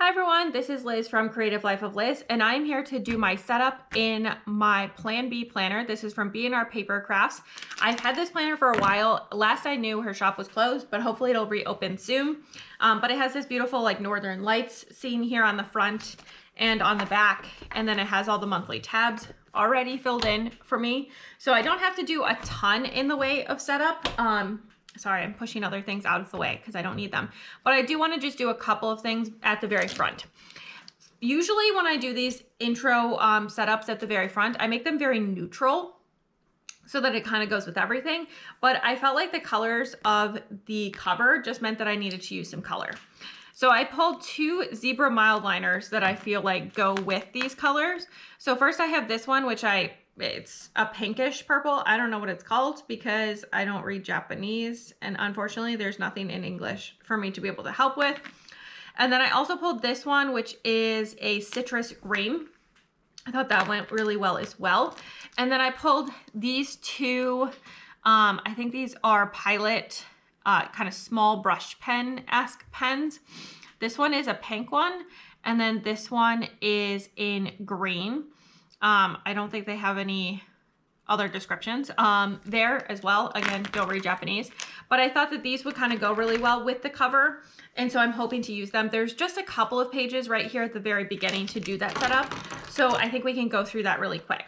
Hi everyone, this is Liz from Creative Life of Liz, and I'm here to do my setup in my Plan B planner. This is from B&R Paper Crafts. I've had this planner for a while. Last I knew, her shop was closed, but hopefully it'll reopen soon. But it has this beautiful like Northern Lights scene here on the front and on the back, and then it has all the monthly tabs already filled in for me. So I don't have to do a ton in the way of setup. Sorry, I'm pushing other things out of the way because I don't need them. But I do want to just do a couple of things at the very front. Usually when I do these intro setups at the very front, I make them very neutral so that it kind of goes with everything. But I felt like the colors of the cover just meant that I needed to use some color. So I pulled two zebra mild liners that I feel like go with these colors. So first I have this one, which it's a pinkish purple. I don't know what it's called because I don't read Japanese, and unfortunately there's nothing in English for me to be able to help with. And then I also pulled this one, which is a citrus green. I thought that went really well as well. And then I pulled these two, I think these are Pilot kind of small brush pen-esque pens. This one is a pink one, and then this one is in green. I don't think they have any other descriptions there as well. Again, don't read Japanese, but I thought that these would kind of go really well with the cover, and so I'm hoping to use them. There's just a couple of pages right here at the very beginning to do that setup, so I think we can go through that really quick.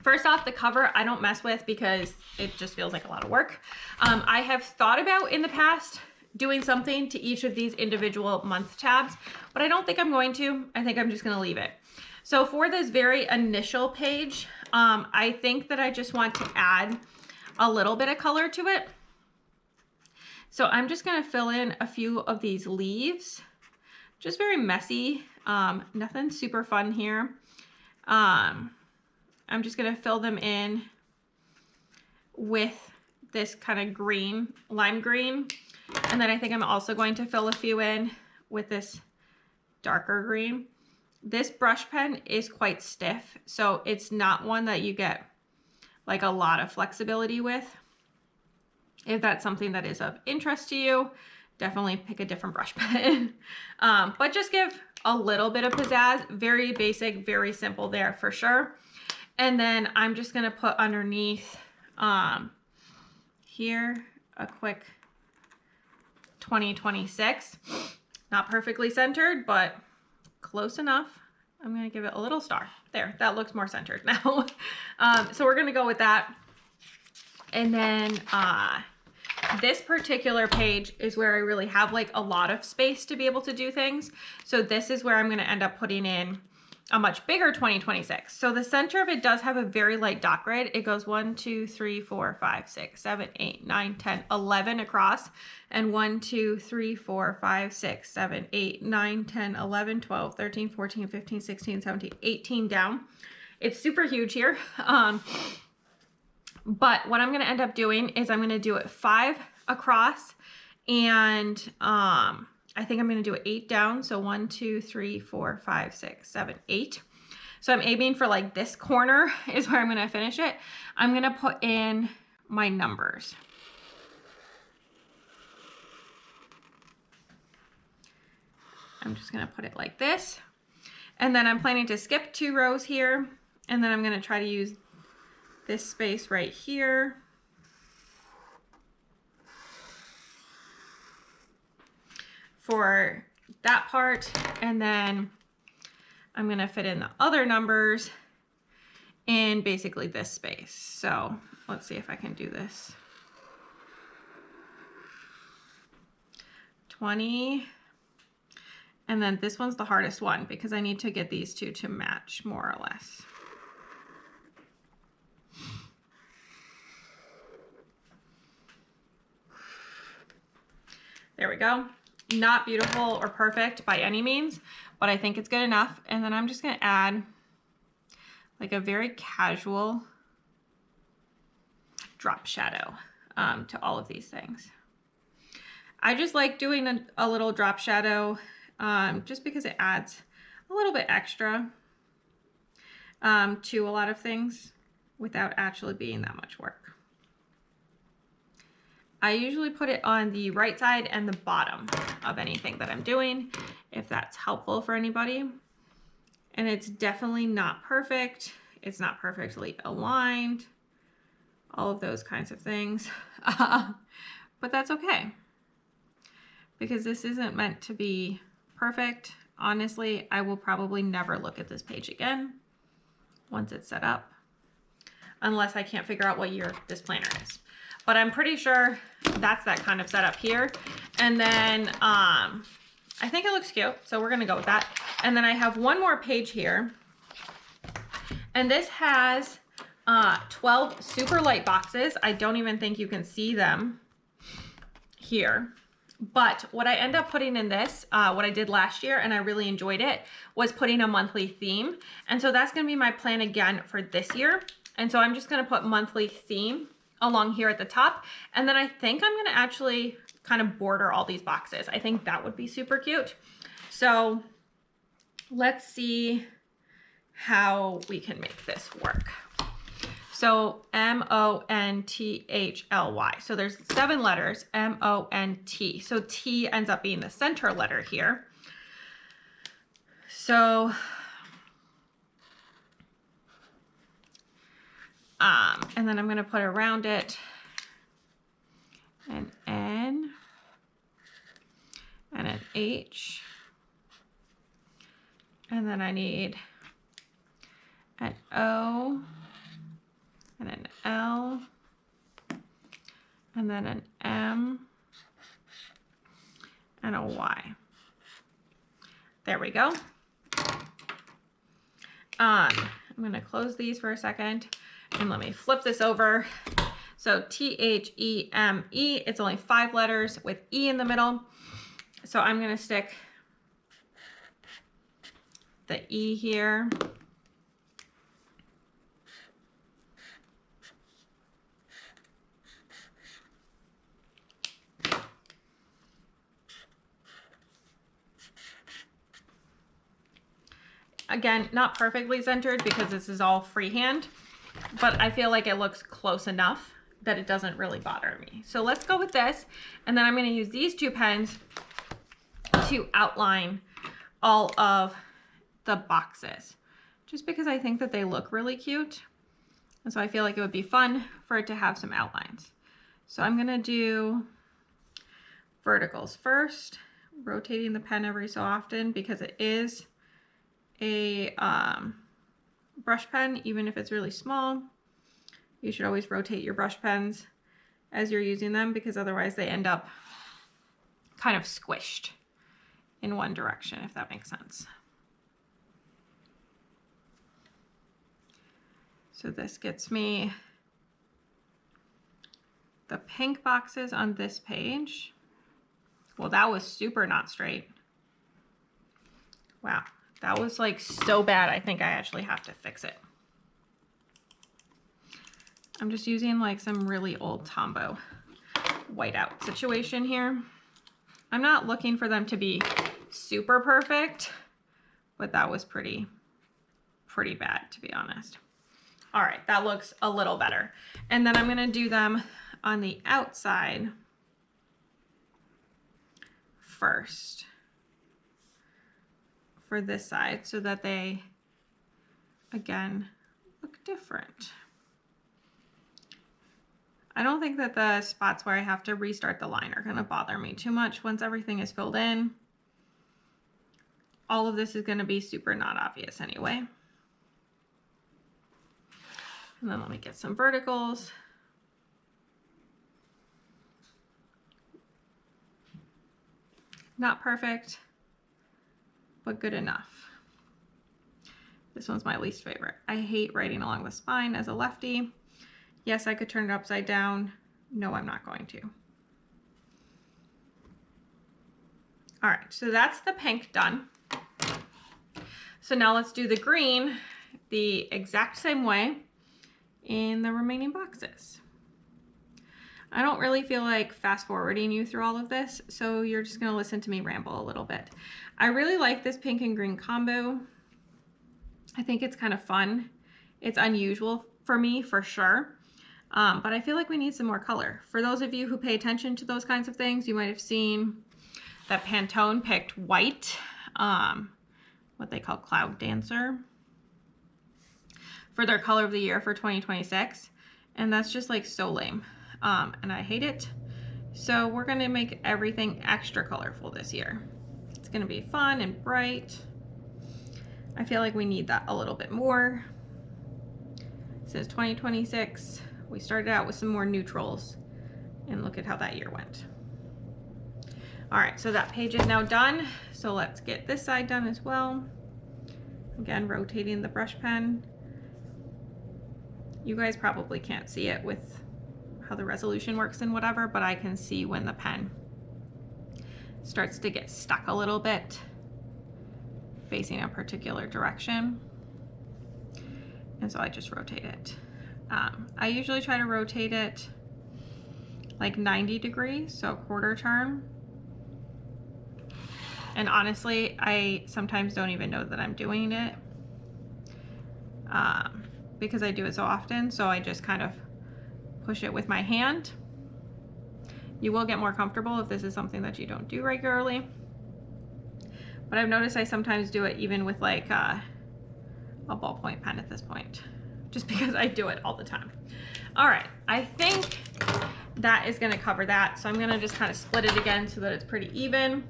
First off, the cover I don't mess with because it just feels like a lot of work. I have thought about in the past doing something to each of these individual month tabs, but I don't think I'm going to. I think I'm just going to leave it. So for this very initial page, I think that I just want to add a little bit of color to it. So I'm just going to fill in a few of these leaves. Just very messy, nothing super fun here. I'm just going to fill them in with this kind of green, lime green. And then I think I'm also going to fill a few in with this darker green. This brush pen is quite stiff, so it's not one that you get like a lot of flexibility with. If that's something that is of interest to you, definitely pick a different brush pen. But just give a little bit of pizzazz. Very basic, very simple there for sure. And then I'm just gonna put underneath here a quick 2026. Not perfectly centered, but close enough. I'm gonna give it a little star. There, that looks more centered now. So we're gonna go with that. And then this particular page is where I really have like a lot of space to be able to do things. So this is where I'm gonna end up putting in a much bigger 2026. So the center of it does have a very light dot grid. It goes 1, 2, 3, 4, 5, 6, 7, 8, 9, 10, 11 across, and 1, 2, 3, 4, 5, 6, 7, 8, 9, 10, 11, 12, 13, 14, 15, 16, 17, 18 down. It's super huge here. But what I'm gonna end up doing is I'm gonna do it 5 across, and I think I'm going to do 8 down. So 1, 2, 3, 4, 5, 6, 7, 8. So I'm aiming for like this corner is where I'm going to finish it. I'm going to put in my numbers. I'm just going to put it like this. And then I'm planning to skip 2 rows here. And then I'm going to try to use this space right here for that part, and then I'm gonna fit in the other numbers in basically this space. So let's see if I can do this. 20, and then this one's the hardest one because I need to get these two to match more or less. There we go. Not beautiful or perfect by any means, but I think it's good enough. And then I'm just gonna add like a very casual drop shadow to all of these things. I just like doing a little drop shadow just because it adds a little bit extra to a lot of things without actually being that much work. I usually put it on the right side and the bottom of anything that I'm doing, if that's helpful for anybody. And it's definitely not perfect. It's not perfectly aligned, all of those kinds of things. But that's okay, because this isn't meant to be perfect. Honestly, I will probably never look at this page again once it's set up, unless I can't figure out what year this planner is. But I'm pretty sure that's that kind of setup here. And then I think it looks cute, so we're gonna go with that. And then I have one more page here, and this has 12 super light boxes. I don't even think you can see them here. But what I end up putting in this, what I did last year, and I really enjoyed it, was putting a monthly theme. And so that's gonna be my plan again for this year. And so I'm just gonna put monthly theme along here at the top. And then I think I'm gonna actually kind of border all these boxes. I think that would be super cute. So let's see how we can make this work. So M-O-N-T-H-L-Y. So there's 7 letters, M-O-N-T. So T ends up being the center letter here. So, and then I'm gonna put around it an N and an H. And then I need an O and an L, and then an M and a Y. There we go. I'm gonna close these for a second and let me flip this over. So T-H-E-M-E, it's only 5 letters with E in the middle. So I'm gonna stick the E here. Again, not perfectly centered because this is all freehand, but I feel like it looks close enough that it doesn't really bother me. So let's go with this. And then I'm gonna use these 2 pens to outline all of the boxes, just because I think that they look really cute. And so I feel like it would be fun for it to have some outlines. So I'm gonna do verticals first, rotating the pen every so often because it is a brush pen, even if it's really small. You should always rotate your brush pens as you're using them, because otherwise they end up kind of squished in one direction, if that makes sense. So this gets me the pink boxes on this page. Well, that was super not straight. Wow. That was like so bad, I think I actually have to fix it. I'm just using like some really old Tombow whiteout situation here. I'm not looking for them to be super perfect, but that was pretty bad, to be honest. All right, that looks a little better. And then I'm gonna do them on the outside first for this side, so that they, again, look different. I don't think that the spots where I have to restart the line are gonna bother me too much. Once everything is filled in, all of this is gonna be super not obvious anyway. And then let me get some verticals. Not perfect, but good enough. This one's my least favorite. I hate writing along the spine as a lefty. Yes, I could turn it upside down. No, I'm not going to. All right, so that's the pink done. So now let's do the green the exact same way in the remaining boxes. I don't really feel like fast forwarding you through all of this, so you're just gonna listen to me ramble a little bit. I really like this pink and green combo. I think it's kind of fun. It's unusual for me, for sure. But I feel like we need some more color. For those of you who pay attention to those kinds of things, you might have seen that Pantone picked white, what they call Cloud Dancer, for their color of the year for 2026. And that's just like so lame. And I hate it. So we're gonna make everything extra colorful this year. It's gonna be fun and bright. I feel like we need that a little bit more. Since 2026, we started out with some more neutrals, and look at how that year went. All right, so that page is now done. So let's get this side done as well. Again, rotating the brush pen. You guys probably can't see it with how the resolution works and whatever, but I can see when the pen starts to get stuck a little bit facing a particular direction. And so I just rotate it. I usually try to rotate it like 90 degrees, so a quarter turn. And honestly, I sometimes don't even know that I'm doing it because I do it so often. So I just kind of push it with my hand. You will get more comfortable if this is something that you don't do regularly. But I've noticed I sometimes do it even with like a ballpoint pen at this point, just because I do it all the time. All right, I think that is gonna cover that. So I'm gonna just kind of split it again so that it's pretty even.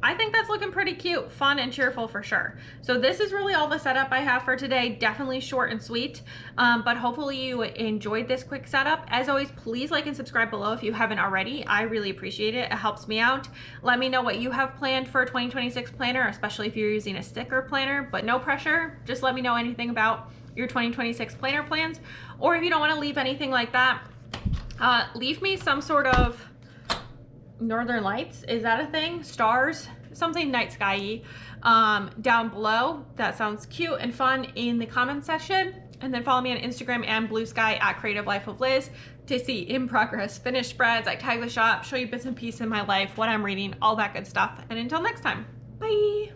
I think that's looking pretty cute, fun, and cheerful for sure. So this is really all the setup I have for today. Definitely short and sweet, but hopefully you enjoyed this quick setup. As always, please like and subscribe below if you haven't already. I really appreciate it. It helps me out. Let me know what you have planned for a 2026 planner, especially if you're using a sticker planner, but no pressure. Just let me know anything about your 2026 planner plans, or if you don't want to leave anything like that, leave me some sort of Northern Lights, is that a thing? Stars, something night sky-y, down below. That sounds cute and fun in the comment section. And then follow me on Instagram and Blue Sky at Creative Life of Liz to see in progress finished spreads. I tag the shop, show you bits and pieces in my life, what I'm reading, all that good stuff. And until next time, bye.